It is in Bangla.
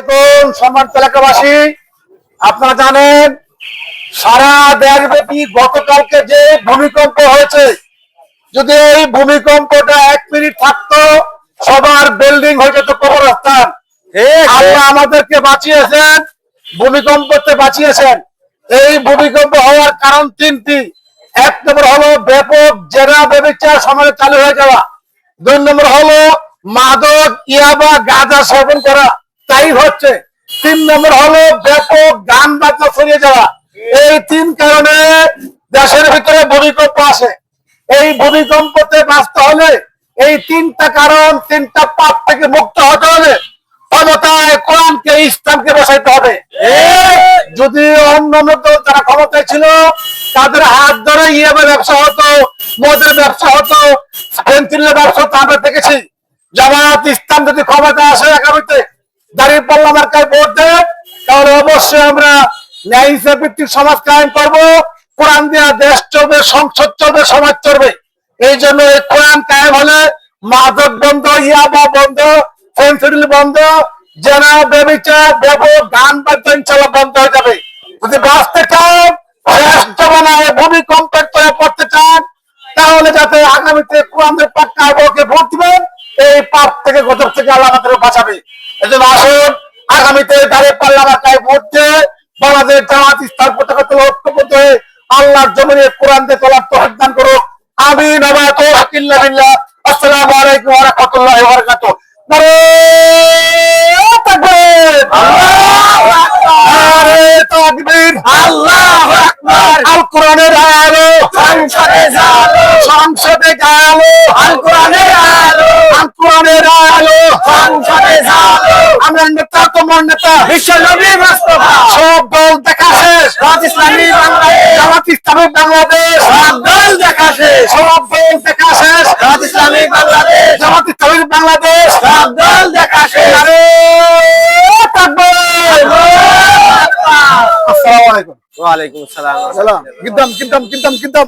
দেখুন সম্মানিত এলাকাবাসী, আপনারা জানেন সারা দেশব্যাপী গতকালকে যে ভূমিকম্প হয়েছে, যদি এই ভূমিকম্পটা 1 মিনিট থাকতো সবার বিল্ডিং হয়ে যেত কবরস্থান। আল্লাহ আমাদেরকে বাঁচিয়েছেন, ভূমিকম্পতে বাঁচিয়েছেন। এই ভূমিকম্প হওয়ার কারণ তিনটি। 1 নম্বর হলো ব্যাপক জেনা ব্যভিচার সমাজে চালু হয়ে যাওয়া। 2 নম্বর হলো মাদক ইয়াবা গাঁজা সেবন করা, তাই হচ্ছে। 3 নম্বর হলো ব্যাপক গান বাজনা ছড়িয়ে যাওয়া। এই 3 কারণে দেশের ভিতরে ভূমিকম্প আসে। এই ভূমিকম্পতে বাঁচতে হলে এই 3টা কারণ, 3টা পাপ থেকে মুক্ত হতে হবে। ক্ষমতায় কোরআনকে ইসলামকে বসাইতে হবে। যদি অন্যান্য দল যারা ক্ষমতায় ছিল তাদের হাত ধরে ইয়াবা ব্যবসা হতো, মদের ব্যবসা হতো, ফেন্সিলের ব্যবসা হতো, আমরা দেখেছি। জামায়াত ইসলাম যদি ক্ষমতা আসে আগামীতে, দাঁড়িপাল্লা মার্কায় ভোট দেয়, তাহলে অবশ্যই আমরা ন্যায় ইনসাফ ভিত্তিক সমাজ কায়েম করবো। কোরআন দেওয়া দেশ চলবে, সংসদ চলবে, সমাজ চলবে। এই জন্য এই কোরআন কায়েম হলে মাদক বন্ধ, ইয়াবা বন্ধ, ফেন্সিল বন্ধ, জেনা ব্যভিচার ব্যাপক গান বাদ্য ইনশাআল্লাহ বন্ধ হয়ে যাবে। যদি বাঁচতে চান, শ্রেষ্ঠ বানায় ভূমিকম্পের তলে পড়তে চান, তাহলে যাতে আগামীতে কোরআনের পাক্কা আবহকে ভোট দিবেন, এই পাপ থেকে গজব থেকে আল্লাহ আমাদের বাঁচাবে। এই জন্য আসুন আগামীতে দাঁড়িপাল্লা মার্কায় ভোট দিয়ে বাংলাদেশ জামাত ইসলাম পতাকা তুলে ঐক্যবদ্ধ হয়ে আল্লাহর জমিনে কোরআন দিয়ে চলার তৌফিক দান করুক। আমিন ওয়া তাওফিক বিল্লাহ। আসসালামু আলাইকুম ওয়া রাহমাতুল্লাহি ওয়া বারাকাতুহু। নারে তাকবীর, আল্লাহু আকবার, নারে তাকবীর, আল্লাহু আকবার। আল কোরআনের আলো সংসদে জ্বালো, সংসদে জ্বালো, আল কোরআনের আলো, আল কোরআনের আলো সংসদে জ্বালো। আমরা নেতা, তোমার নেতা বিশ্বনবী মুস্তাফা। সব দল দেখা শেষ, জামাত ইসলামী বাংলাদেশ, জামাত ইসলামী বাংলাদেশ। সব দল দেখা শেষ, সব দল দেখা শেষ, জামাত ইসলামী বাংলাদেশ, জামাত ইসলামী বাংলাদেশ। সব দল দেখা শেষ। নারে তাকবীর, আল্লাহু আকবার। আসসালামু আলাইকুম। ওয়া আলাইকুম আসসালাম। কিনতাম